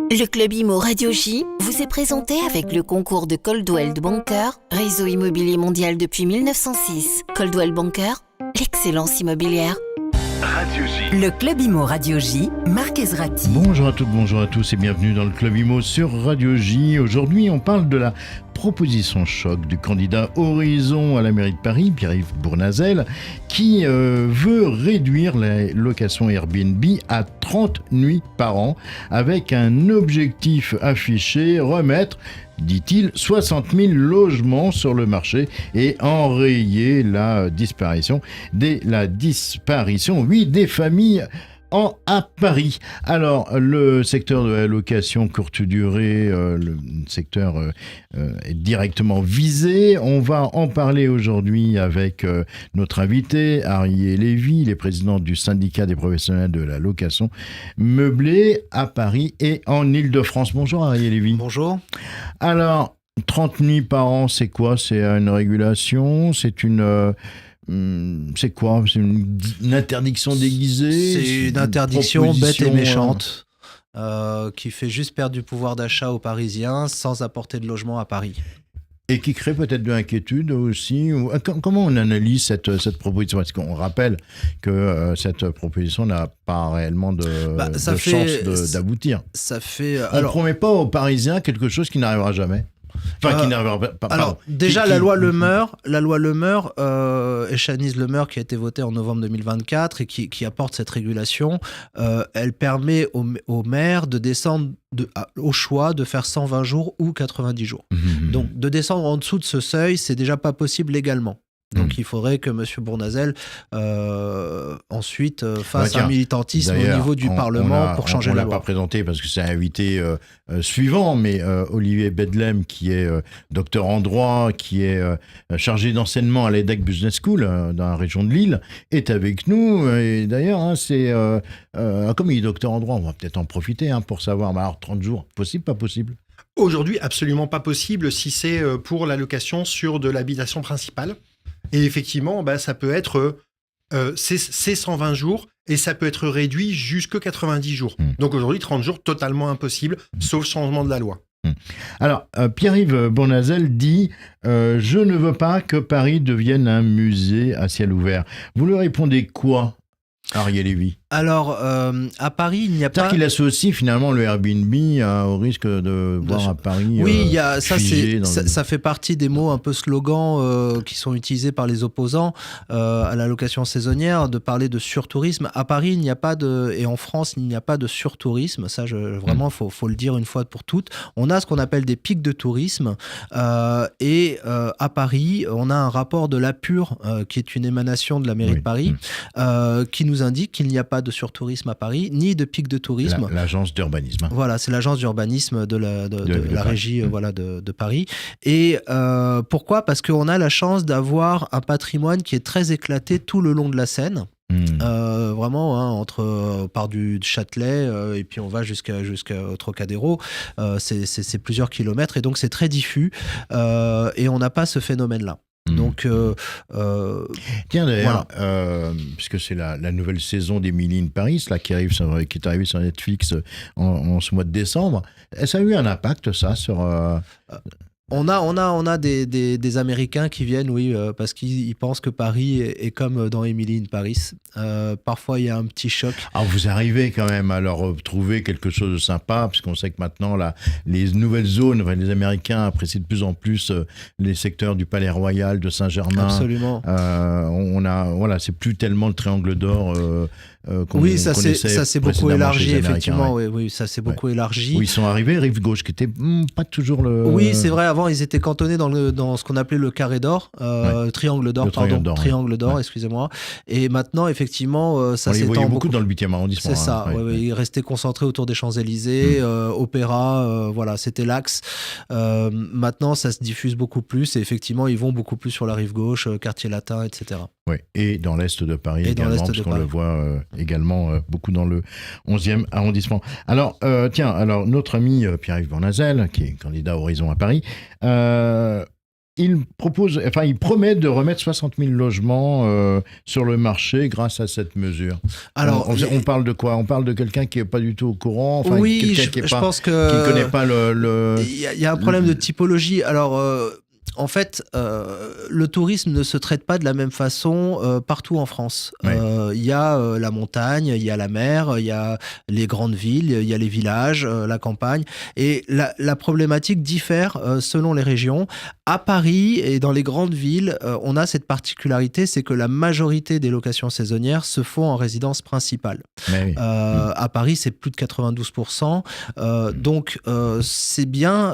Le Club Imo Radio J vous est présenté avec le concours de Coldwell Banker, réseau immobilier mondial depuis 1906. Coldwell Banker, l'excellence immobilière. Radio J. Le Club Imo Radio J, Marc Ezrati. Bonjour à toutes, bonjour à tous et bienvenue dans le Club Imo sur Radio J. Aujourd'hui, on parle de la proposition choc du candidat Horizon à la mairie de Paris, Pierre-Yves Bournazel, qui veut réduire les locations Airbnb à 30 nuits par an avec un objectif affiché, remettre, dit-il, 60 000 logements sur le marché et enrayer la disparition, des familles à Paris. Alors, le secteur de la location courte durée, le secteur est directement visé. On va en parler aujourd'hui avec notre invité, Arié Lévy, il est président du syndicat des professionnels de la location meublée à Paris et en Île-de-France. Bonjour Arié Lévy. Bonjour. Alors, 30 nuits par an, c'est quoi ? C'est une régulation ? C'est une... c'est quoi ? C'est une interdiction déguisée ? C'est une interdiction bête et méchante qui fait juste perdre du pouvoir d'achat aux Parisiens sans apporter de logement à Paris. Et qui crée peut-être de l'inquiétude aussi. Comment on analyse cette proposition ? Parce qu'on rappelle que cette proposition n'a pas réellement de chance d'aboutir. On ne promet pas aux Parisiens quelque chose qui n'arrivera jamais. Enfin, qui n'arrivera pas. Alors, déjà, la loi Le Meur, Echanise Le Meur, qui a été votée en novembre 2024 et qui apporte cette régulation, elle permet aux maires de descendre au choix de faire 120 jours ou 90 jours. Donc, de descendre en dessous de ce seuil, c'est déjà pas possible légalement. Donc il faudrait que M. Bournazel ensuite fasse un militantisme au niveau du Parlement pour changer la loi. On ne l'a pas présenté parce que c'est un invité suivant, mais Olivier Bedlem, qui est docteur en droit, qui est chargé d'enseignement à l'EDEC Business School dans la région de Lille, est avec nous. Et d'ailleurs, comme il est docteur en droit, on va peut-être en profiter pour savoir, alors 30 jours, possible, pas possible ? Aujourd'hui, absolument pas possible si c'est pour la location sur de l'habitation principale. Et effectivement, ça peut être c'est 120 jours et ça peut être réduit jusqu'à 90 jours. Donc aujourd'hui, 30 jours, totalement impossible, sauf changement de la loi. Alors, Pierre-Yves Bournazel dit « Je ne veux pas que Paris devienne un musée à ciel ouvert ». Vous lui répondez quoi, Arié Lévy ? Alors, à Paris, il n'y a pas... C'est-à-dire qu'il associe finalement le Airbnb au risque de voir à Paris ça fait partie des mots un peu slogans qui sont utilisés par les opposants à la location saisonnière, de parler de surtourisme. À Paris, il n'y a pas et en France, il n'y a pas de surtourisme. Ça, vraiment, faut le dire une fois pour toutes. On a ce qu'on appelle des pics de tourisme. Et à Paris, on a un rapport de l'APUR, qui est une émanation de la mairie de Paris, qui nous indique qu'il n'y a pas de surtourisme à Paris, ni de pic de tourisme. L'agence d'urbanisme. Voilà, c'est l'agence d'urbanisme de la régie de Paris. Et pourquoi ? Parce qu'on a la chance d'avoir un patrimoine qui est très éclaté tout le long de la Seine. Vraiment, on part du Châtelet et puis on va jusqu'au Trocadéro. C'est plusieurs kilomètres et donc c'est très diffus et on n'a pas ce phénomène-là. Donc, tiens d'ailleurs, puisque c'est la nouvelle saison d'Emily in Paris là, qui est arrivée sur Netflix en ce mois de décembre, ça a eu un impact ça sur... On a des Américains qui viennent, parce qu'ils pensent que Paris est comme dans Emily in Paris. Parfois, il y a un petit choc. Alors, vous arrivez quand même à leur trouver quelque chose de sympa, puisqu'on sait que maintenant, les nouvelles zones, les Américains apprécient de plus en plus les secteurs du Palais Royal, de Saint-Germain. Absolument. C'est plus tellement le triangle d'or ça s'est beaucoup élargi, effectivement. Oui, ça s'est beaucoup élargi. Où ils sont arrivés, rive gauche, qui n'était pas toujours le... Oui, c'est vrai, avant, ils étaient cantonnés dans ce qu'on appelait le carré d'or, triangle d'or, excusez-moi. Et maintenant, effectivement, ça s'étend. On les voyait beaucoup dans le 8e arrondissement. C'est ça, ils restaient concentrés autour des Champs-Élysées, Opéra, c'était l'axe. Maintenant, ça se diffuse beaucoup plus et effectivement, ils vont beaucoup plus sur la rive gauche, quartier latin, etc. Oui, et dans l'est de Paris également, parce qu'on le voit également beaucoup dans le 11e arrondissement. Alors, notre ami Pierre-Yves Bournazel, qui est candidat Horizon à Paris, il promet de remettre 60 000 logements sur le marché grâce à cette mesure. Alors, on parle de quoi ? On parle de quelqu'un qui n'est pas du tout au courant, oui, quelqu'un qui ne connaît pas le... Il y a un problème de typologie. Alors... En fait, le tourisme ne se traite pas de la même façon partout en France. Il y a la montagne, il y a la mer, il y a les grandes villes, il y a les villages, la campagne. Et la problématique diffère selon les régions. À Paris et dans les grandes villes, on a cette particularité, c'est que la majorité des locations saisonnières se font en résidence principale. À Paris, c'est plus de 92%. Donc, c'est bien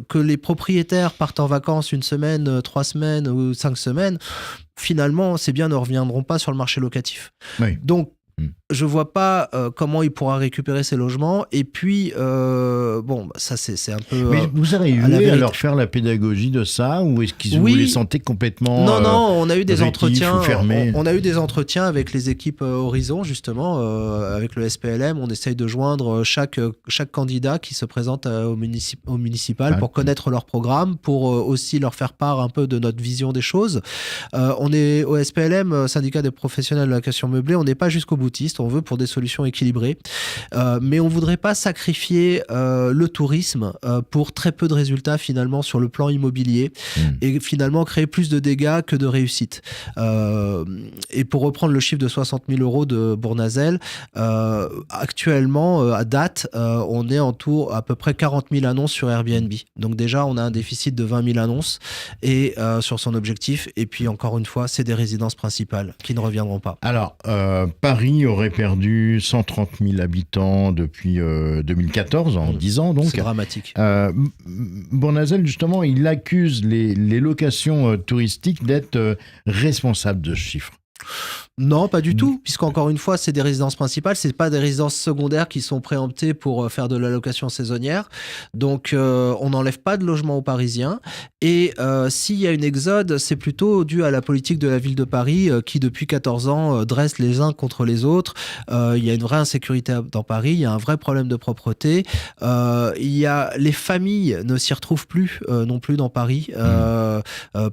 que les propriétaires partent en vacances une semaine, 3 semaines ou 5 semaines, finalement, ces biens ne reviendront pas sur le marché locatif. Donc, je vois pas comment il pourra récupérer ces logements. Et puis, ça c'est un peu... Mais vous arrivez à leur faire la pédagogie de ça, ou est-ce qu'ils vous les sentez complètement Non, on a eu des entretiens. Fermés. On a eu des entretiens avec les équipes Horizon, justement, avec le SPLM. On essaye de joindre chaque candidat qui se présente au municipal pour connaître leur programme, pour aussi leur faire part un peu de notre vision des choses. On est au SPLM, syndicat des professionnels de la location meublée, on n'est pas jusqu'au boutiste. On veut pour des solutions équilibrées, mais on voudrait pas sacrifier le tourisme pour très peu de résultats finalement sur le plan immobilier et finalement créer plus de dégâts que de réussite. Et pour reprendre le chiffre de 60 000 euros de Bournazel, actuellement à date, on est en tour à peu près 40 000 annonces sur Airbnb. Donc déjà, on a un déficit de 20 000 annonces et sur son objectif. Et puis encore une fois, c'est des résidences principales qui ne reviendront pas. Alors, Paris aurait perdu 130 000 habitants depuis 2014, en 10 ans donc. C'est dramatique. Bournazel, justement, il accuse les locations touristiques d'être responsables de ce chiffre. Non, pas du tout, puisqu'encore une fois, c'est des résidences principales, c'est pas des résidences secondaires qui sont préemptées pour faire de la location saisonnière. Donc, on n'enlève pas de logements aux Parisiens. Et s'il y a une exode, c'est plutôt dû à la politique de la ville de Paris qui, depuis 14 ans, dresse les uns contre les autres. Il y a une vraie insécurité dans Paris, il y a un vrai problème de propreté. Les familles ne s'y retrouvent plus non plus dans Paris.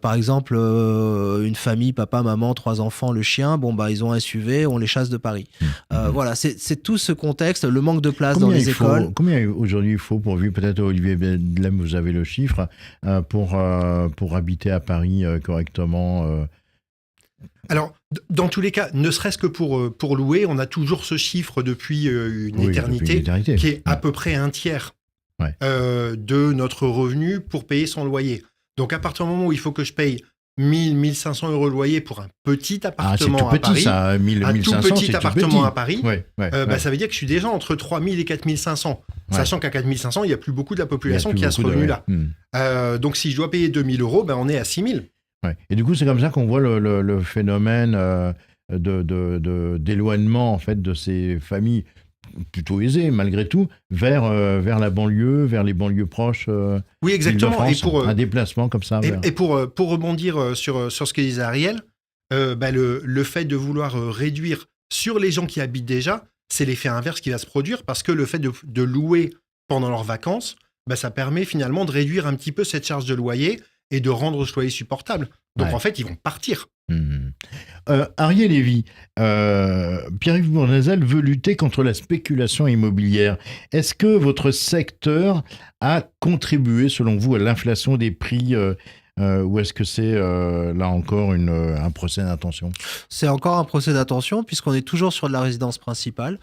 Par exemple, une famille, papa, maman, 3 enfants, le chien, ils ont un SUV, on les chasse de Paris. Voilà, c'est tout ce contexte, le manque de place dans les écoles. Combien aujourd'hui il faut, pourvu peut-être Olivier Bedlem, vous avez le chiffre, pour habiter à Paris correctement Alors, dans tous les cas, ne serait-ce que pour louer, on a toujours ce chiffre depuis une éternité qui est à peu près un tiers de notre revenu pour payer son loyer. Donc, à partir du moment où il faut que je paye 1 500 euros de loyer pour un petit appartement à Paris, ça, un tout petit appartement à Paris, ça veut dire que je suis déjà entre 3 000 et 4 500. Sachant qu'à 4 500, il n'y a plus beaucoup de la population qui a ce revenu-là. Donc, si je dois payer 2 000 euros, on est à 6 000. Et du coup, c'est comme ça qu'on voit le phénomène d'éloignement en fait, de ces familles plutôt aisées, malgré tout, vers la banlieue, vers les banlieues proches. Oui, exactement. Et pour un déplacement comme ça. Et pour rebondir sur ce que disait Ariel, le fait de vouloir réduire sur les gens qui habitent déjà, c'est l'effet inverse qui va se produire, parce que le fait de louer pendant leurs vacances, ça permet finalement de réduire un petit peu cette charge de loyer et de rendre ce loyer supportable. Donc en fait, ils vont partir. Ariel Lévy, Pierre-Yves Bournazel veut lutter contre la spéculation immobilière. Est-ce que votre secteur a contribué, selon vous, à l'inflation des prix ou est-ce que c'est, là encore, un procès d'intention ? C'est encore un procès d'intention, puisqu'on est toujours sur de la résidence principale.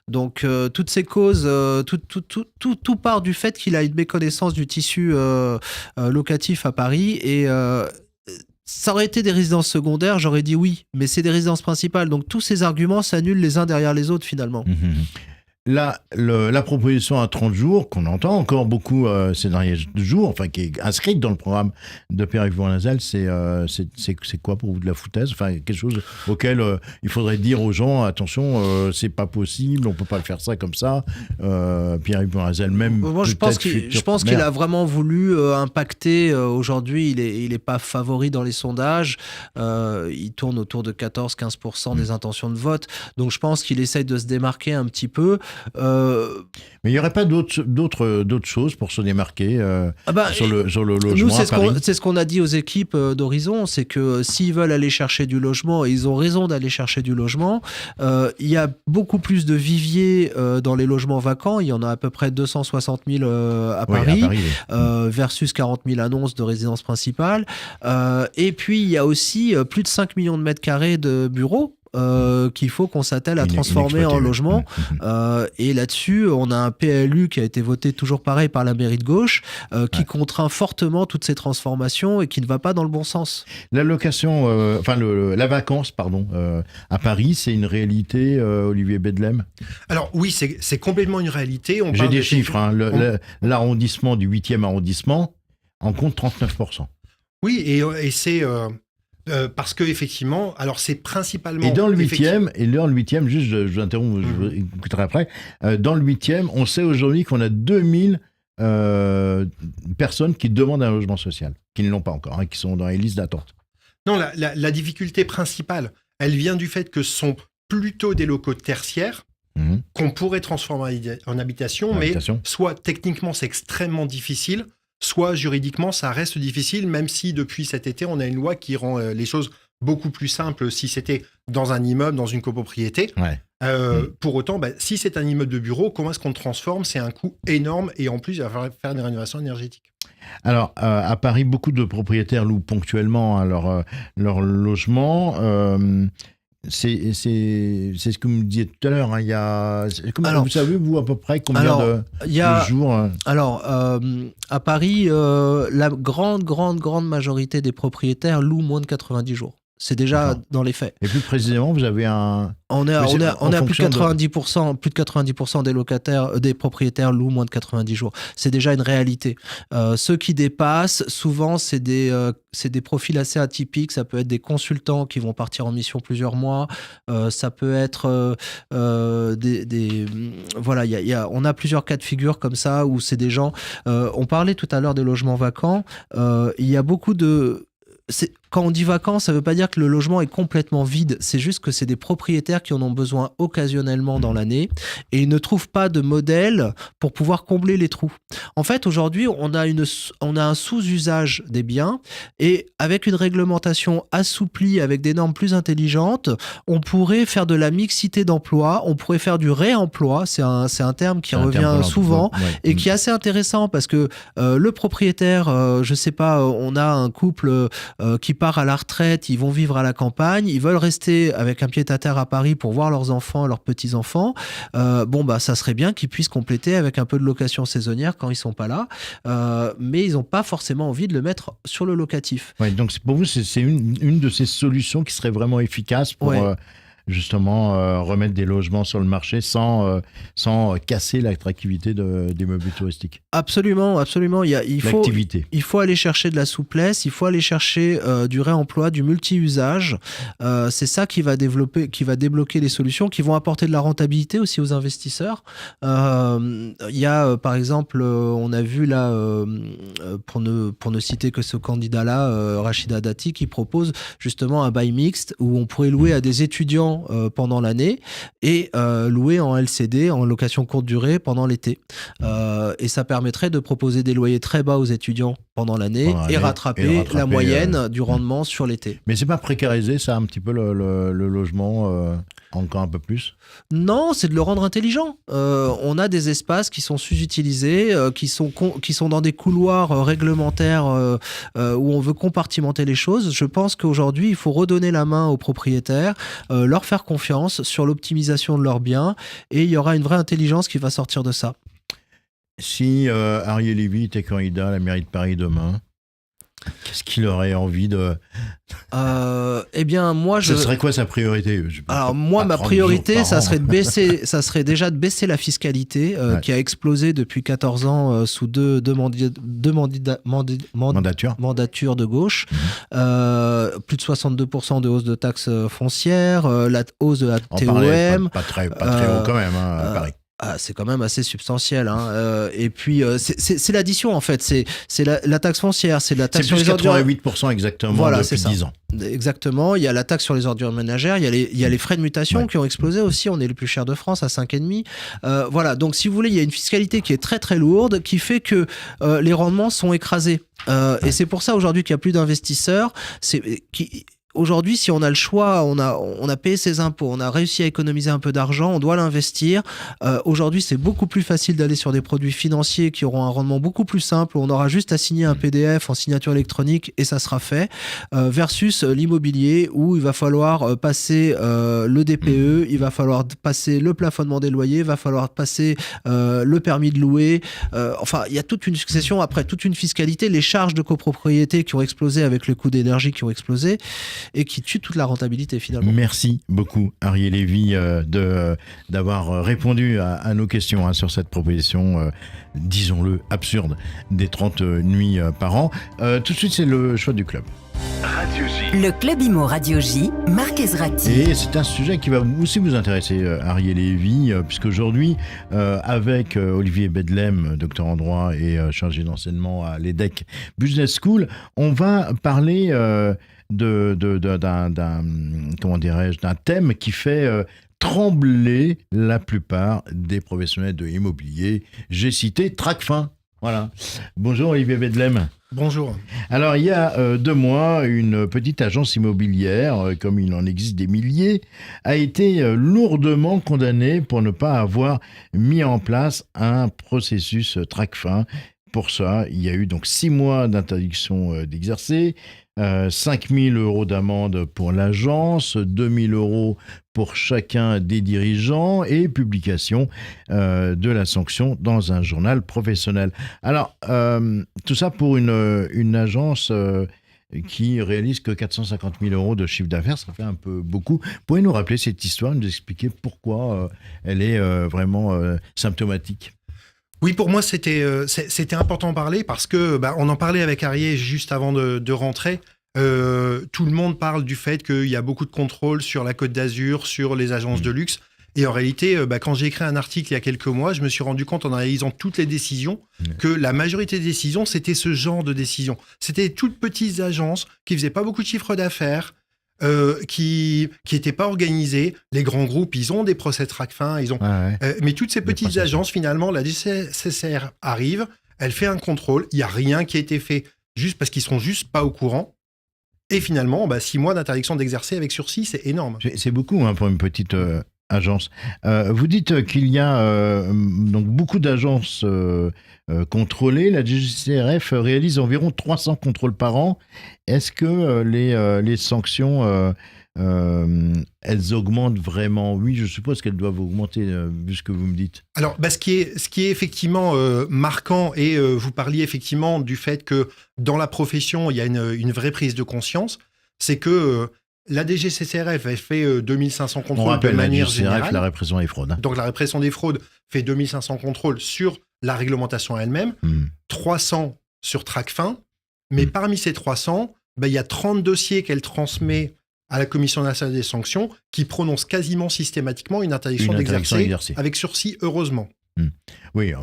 Donc, toutes ces causes, tout part du fait qu'il a une méconnaissance du tissu locatif à Paris. Et ça aurait été des résidences secondaires, j'aurais dit oui. Mais c'est des résidences principales. Donc, tous ces arguments s'annulent les uns derrière les autres, finalement. Là, la proposition à 30 jours, qu'on entend encore beaucoup ces derniers jours, enfin qui est inscrite dans le programme de Pierre-Yves Bournazel, c'est quoi pour vous, de la foutaise ? Enfin, quelque chose auquel il faudrait dire aux gens, attention, c'est pas possible, on peut pas le faire ça comme ça. Pierre-Yves Bournazel même. Moi, je pense qu'il a vraiment voulu impacter. Aujourd'hui, il est pas favori dans les sondages. Il tourne autour de 14-15% des intentions de vote. Donc, je pense qu'il essaye de se démarquer un petit peu. Mais il n'y aurait pas d'autres choses pour se démarquer sur le logement. Nous, à Paris. c'est ce qu'on a dit aux équipes d'Horizon, c'est que s'ils veulent aller chercher du logement, et ils ont raison d'aller chercher du logement, il y a beaucoup plus de viviers dans les logements vacants. Il y en a à peu près 260 000 à Paris, versus 40 000 annonces de résidence principale. Et puis, il y a aussi plus de 5 millions de mètres carrés de bureaux qu'il faut qu'on s'attelle à transformer en logement. Et là-dessus, on a un PLU qui a été voté toujours pareil par la mairie de gauche, qui contraint fortement toutes ces transformations et qui ne va pas dans le bon sens. La location, la vacance, à Paris, c'est une réalité, Olivier Bedlem? Alors oui, c'est complètement une réalité. J'ai des chiffres. L'arrondissement du 8e arrondissement en compte 39%. Oui, et c'est... parce que effectivement, alors c'est principalement... Et dans le 8e, juste, je vous interromps, je vous écouterai après. Dans le 8e, on sait aujourd'hui qu'on a 2000 personnes qui demandent un logement social, qui ne l'ont pas encore, qui sont dans les listes d'attente. Non, la difficulté principale, elle vient du fait que ce sont plutôt des locaux tertiaires qu'on pourrait transformer en habitation, mais soit techniquement c'est extrêmement difficile, soit juridiquement, ça reste difficile, même si depuis cet été, on a une loi qui rend les choses beaucoup plus simples si c'était dans un immeuble, dans une copropriété. Pour autant, si c'est un immeuble de bureau, comment est-ce qu'on le transforme? C'est un coût énorme et en plus, il va falloir faire des rénovations énergétiques. Alors, à Paris, beaucoup de propriétaires louent ponctuellement leur logement. C'est ce que vous me disiez tout à l'heure. Vous savez, vous, à peu près combien de jours Alors, à Paris, la grande majorité des propriétaires louent moins de 90 jours. C'est déjà dans les faits. Et plus précisément, vous avez On est à plus de 90% des locataires, des propriétaires louent moins de 90 jours. C'est déjà une réalité. Ceux qui dépassent, souvent, c'est des profils assez atypiques. Ça peut être des consultants qui vont partir en mission plusieurs mois. Ça peut être on a plusieurs cas de figure comme ça où c'est des gens. On parlait tout à l'heure des logements vacants. Il y a beaucoup de... Quand on dit vacances, ça ne veut pas dire que le logement est complètement vide. C'est juste que c'est des propriétaires qui en ont besoin occasionnellement dans l'année et ils ne trouvent pas de modèle pour pouvoir combler les trous. En fait, aujourd'hui, on a un sous-usage des biens et avec une réglementation assouplie, avec des normes plus intelligentes, on pourrait faire de la mixité d'emploi, on pourrait faire du réemploi. C'est un terme qui revient souvent et qui est assez intéressant parce que le propriétaire, je ne sais pas, on a un couple qui part à la retraite, ils vont vivre à la campagne, ils veulent rester avec un pied-à-terre à Paris pour voir leurs enfants, leurs petits-enfants. Ça serait bien qu'ils puissent compléter avec un peu de location saisonnière quand ils sont pas là, mais ils n'ont pas forcément envie de le mettre sur le locatif. Donc pour vous, c'est une de ces solutions qui serait vraiment efficace pour... justement remettre des logements sur le marché sans casser l'attractivité des meubles touristiques. Absolument. Il faut aller chercher de la souplesse, il faut aller chercher du réemploi, du multi-usage. C'est ça qui va débloquer les solutions, qui vont apporter de la rentabilité aussi aux investisseurs. Il y a, par exemple, on a vu là, pour ne citer que ce candidat-là, Rachida Dati, qui propose justement un bail mixte où on pourrait louer à des étudiants pendant l'année et louer en LCD, en location courte durée, pendant l'été. Et ça permettrait de proposer des loyers très bas aux étudiants pendant l'année et rattraper la moyenne du rendement sur l'été. Mais c'est pas précariser ça un petit peu le logement encore un peu plus? Non, c'est de le rendre intelligent. On a des espaces qui sont sous-utilisés, qui sont dans des couloirs réglementaires où on veut compartimenter les choses. Je pense qu'aujourd'hui, il faut redonner la main aux propriétaires, leur faire confiance sur l'optimisation de leurs biens et il y aura une vraie intelligence qui va sortir de ça. Si Ariel Lévy était candidat à la mairie de Paris demain, qu'est-ce qu'il aurait envie de... Ce serait quoi sa priorité? Alors moi, ma priorité, ça serait déjà de baisser la fiscalité qui a explosé depuis 14 ans sous deux mandatures de gauche. Plus de 62% de hausse de taxes foncières, la hausse de la TOM. Pas très haut quand même à Paris. C'est quand même assez substantiel. Et puis, c'est l'addition, en fait. C'est la taxe foncière, c'est la taxe sur les ordures. 88% exactement depuis 10 ans. Exactement. Il y a la taxe sur les ordures ménagères, il y a les frais de mutation qui ont explosé aussi. On est les plus chers de France à 5,5. Voilà. Donc, si vous voulez, il y a une fiscalité qui est très, très lourde qui fait que les rendements sont écrasés. Et c'est pour ça aujourd'hui qu'il n'y a plus d'investisseurs. Aujourd'hui, si on a le choix, on a payé ses impôts, on a réussi à économiser un peu d'argent, on doit l'investir. Aujourd'hui, c'est beaucoup plus facile d'aller sur des produits financiers qui auront un rendement beaucoup plus simple, où on aura juste à signer un PDF en signature électronique et ça sera fait, versus l'immobilier où il va falloir passer le DPE, il va falloir passer le plafonnement des loyers, il va falloir passer le permis de louer. Enfin, il y a toute une succession, après toute une fiscalité, les charges de copropriété qui ont explosé avec le coût d'énergie qui ont explosé, et qui tue toute la rentabilité finalement. Merci beaucoup Arié Lévy d'avoir répondu à nos questions sur cette proposition, disons-le, absurde, des 30 nuits par an. Tout de suite, c'est le choix du club. Radio J. Le Club Imo Radio J, Marc Ezrati. Et c'est un sujet qui va aussi vous intéresser, Arié Lévy, puisqu'aujourd'hui, avec Olivier Bedlem, docteur en droit et chargé d'enseignement à l'EDEC Business School, on va parler d'un thème qui fait trembler la plupart des professionnels de l'immobilier. J'ai cité Tracfin. Voilà. Bonjour Olivier Bedlem. Bonjour. Alors, il y a 2 mois, une petite agence immobilière, comme il en existe des milliers, a été lourdement condamnée pour ne pas avoir mis en place un processus Tracfin. Pour ça, il y a eu donc 6 mois d'interdiction d'exercer, 5 000 € d'amende pour l'agence, 2 000 € pour chacun des dirigeants et publication de la sanction dans un journal professionnel. Alors, tout ça pour une agence qui réalise que 450 000 € de chiffre d'affaires, ça fait un peu beaucoup. Pouvez nous rappeler cette histoire, nous expliquer pourquoi elle est vraiment symptomatique ? Oui, pour moi, c'était important de parler parce que on en parlait avec Arié juste avant de rentrer. Tout le monde parle du fait qu'il y a beaucoup de contrôle sur la Côte d'Azur, sur les agences de luxe. Et en réalité, quand j'ai écrit un article il y a quelques mois, je me suis rendu compte en analysant toutes les décisions que la majorité des décisions, c'était ce genre de décisions. C'était toutes petites agences qui faisaient pas beaucoup de chiffre d'affaires, qui n'étaient pas organisées. Les grands groupes, ils ont des procès Tracfin, mais toutes ces petites agences, finalement, la DGCCRF arrive, elle fait un contrôle, il n'y a rien qui a été fait juste parce qu'ils sont juste pas au courant. Et finalement, 6 mois d'interdiction d'exercer avec sursis, c'est énorme. C'est beaucoup pour une petite agence. Vous dites qu'il y a donc beaucoup d'agences contrôlées. La DGCCRF réalise environ 300 contrôles par an. Est-ce que les sanctions, elles augmentent vraiment? Oui, je suppose qu'elles doivent augmenter, vu ce que vous me dites. Alors, ce qui est effectivement marquant, et vous parliez effectivement du fait que dans la profession, il y a une vraie prise de conscience, c'est que la DGCCRF elle fait 2500 contrôles de manière générale. La répression des fraudes. Donc, la répression des fraudes fait 2500 contrôles sur la réglementation elle-même, 300 sur Tracfin, mais parmi ces 300, il y a 30 dossiers qu'elle transmet à la Commission nationale des sanctions qui prononce quasiment systématiquement une interdiction d'exercer avec sursis, heureusement. Oui,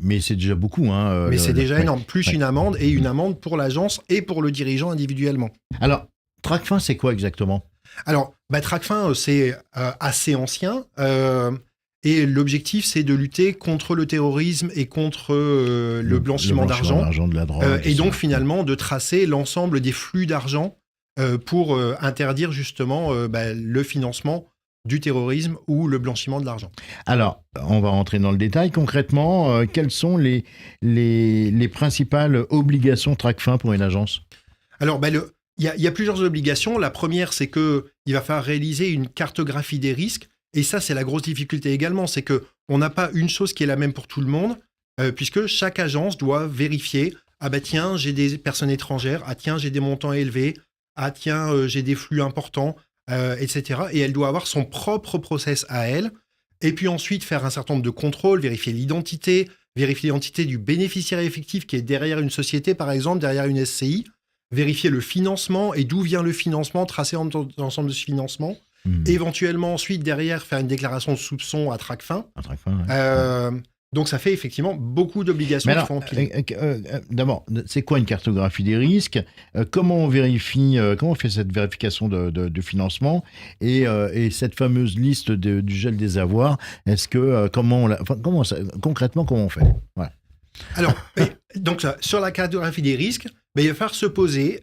mais c'est déjà beaucoup. Mais c'est déjà énorme. Plus une amende, et une amende pour l'agence et pour le dirigeant individuellement. Alors, Tracfin, c'est quoi exactement ? Alors, Tracfin, c'est assez ancien. Et l'objectif, c'est de lutter contre le terrorisme et contre le blanchiment d'argent. De la drogue, et donc, finalement, de tracer l'ensemble des flux d'argent pour interdire justement le financement du terrorisme ou le blanchiment de l'argent. Alors, on va rentrer dans le détail. Concrètement, quelles sont les principales obligations Tracfin pour une agence ? Alors, il y a plusieurs obligations. La première, c'est qu'il va falloir réaliser une cartographie des risques. Et ça, c'est la grosse difficulté également, c'est qu'on n'a pas une chose qui est la même pour tout le monde, puisque chaque agence doit vérifier, tiens, j'ai des personnes étrangères, tiens, j'ai des montants élevés, tiens, j'ai des flux importants, etc. Et elle doit avoir son propre process à elle, et puis ensuite faire un certain nombre de contrôles, vérifier l'identité du bénéficiaire effectif qui est derrière une société, par exemple, derrière une SCI, vérifier le financement et d'où vient le financement, tracer l'ensemble de ce financement, éventuellement ensuite derrière faire une déclaration de soupçon à Tracfin. Donc ça fait effectivement beaucoup d'obligations qui font empiler. D'abord, c'est quoi une cartographie des risques ? Comment on vérifie, comment on fait cette vérification de financement et cette fameuse liste du gel des avoirs ? Est-ce que concrètement comment on fait ? Voilà. Alors, donc sur la cartographie des risques, il va falloir se poser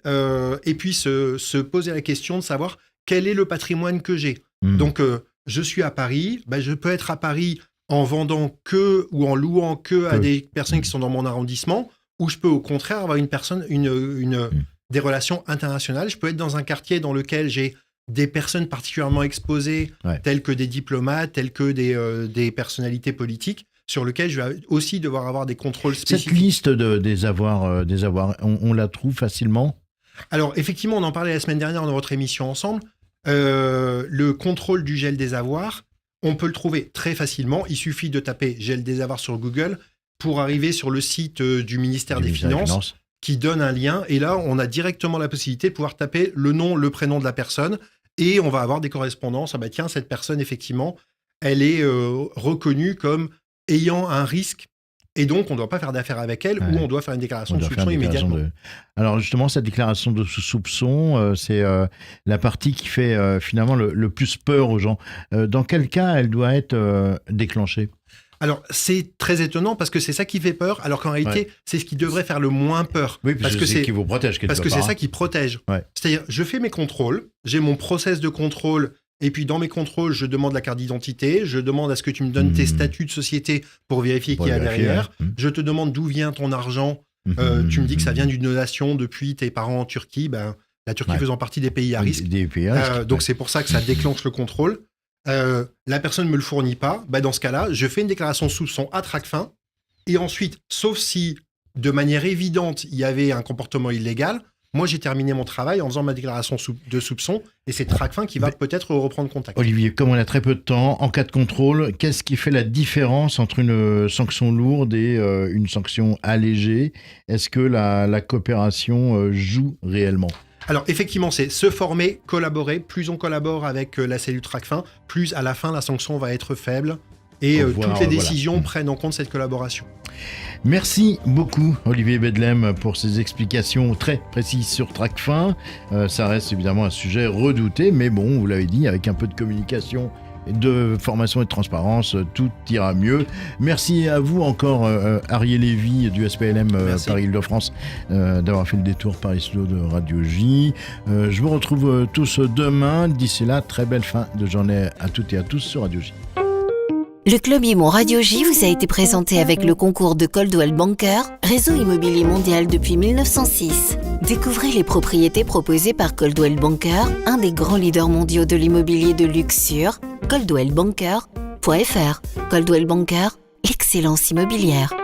et puis se poser la question de savoir quel est le patrimoine que j'ai. Donc je suis à Paris, je peux être à Paris en vendant que ou en louant que à des personnes qui sont dans mon arrondissement, ou je peux au contraire avoir des relations internationales. Je peux être dans un quartier dans lequel j'ai des personnes particulièrement exposées, telles que des diplomates, telles que des personnalités politiques, sur lesquelles je vais aussi devoir avoir des contrôles spécifiques. Cette liste des avoirs, on la trouve facilement ? Alors effectivement, on en parlait la semaine dernière dans votre émission ensemble. Le contrôle du gel des avoirs, on peut le trouver très facilement. Il suffit de taper gel des avoirs sur Google pour arriver sur le site du ministère des Finances qui donne un lien. Et là, on a directement la possibilité de pouvoir taper le nom, le prénom de la personne et on va avoir des correspondances. Tiens, cette personne, effectivement, elle est reconnue comme ayant un risque. Et donc, on ne doit pas faire d'affaires avec elle ou on doit faire une déclaration de soupçon immédiatement. Alors justement, cette déclaration de soupçon, c'est la partie qui fait finalement le plus peur aux gens. Dans quel cas elle doit être déclenchée ? Alors, c'est très étonnant parce que c'est ça qui fait peur, alors qu'en réalité, c'est ce qui devrait faire le moins peur. Oui, parce que c'est qui vous protège quelque part. Parce que c'est ça qui protège. C'est-à-dire, je fais mes contrôles, j'ai mon process de contrôle. Et puis, dans mes contrôles, je demande la carte d'identité, je demande à ce que tu me donnes tes statuts de société pour vérifier qu'il y a derrière. Je te demande d'où vient ton argent. Tu me dis que ça vient d'une donation depuis tes parents en Turquie. La Turquie faisant partie des pays à risque. Donc, c'est pour ça que ça déclenche le contrôle. La personne ne me le fournit pas. Dans ce cas-là, je fais une déclaration de soupçon à Tracfin. Et ensuite, sauf si, de manière évidente, il y avait un comportement illégal, moi, j'ai terminé mon travail en faisant ma déclaration de soupçon et c'est Tracfin qui va peut-être reprendre contact. Olivier, comme on a très peu de temps, en cas de contrôle, qu'est-ce qui fait la différence entre une sanction lourde et une sanction allégée ? Est-ce que la coopération joue réellement ? Alors effectivement, c'est se former, collaborer. Plus on collabore avec la cellule Tracfin, plus à la fin, la sanction va être faible et toutes les décisions prennent en compte cette collaboration. Merci beaucoup Olivier Bedlem pour ces explications très précises sur Tracfin. Ça reste évidemment un sujet redouté, mais bon, vous l'avez dit, avec un peu de communication, de formation et de transparence, tout ira mieux. Merci à vous encore, Ariel Lévy du SPLM Paris-Île-de-France, d'avoir fait le détour par les studios de Radio J. Je vous retrouve tous demain. D'ici là, très belle fin de journée à toutes et à tous sur Radio J. Le Club Imo Radio J vous a été présenté avec le concours de Coldwell Banker, réseau immobilier mondial depuis 1906. Découvrez les propriétés proposées par Coldwell Banker, un des grands leaders mondiaux de l'immobilier de luxe sur coldwellbanker.fr. Coldwell Banker, l'excellence immobilière.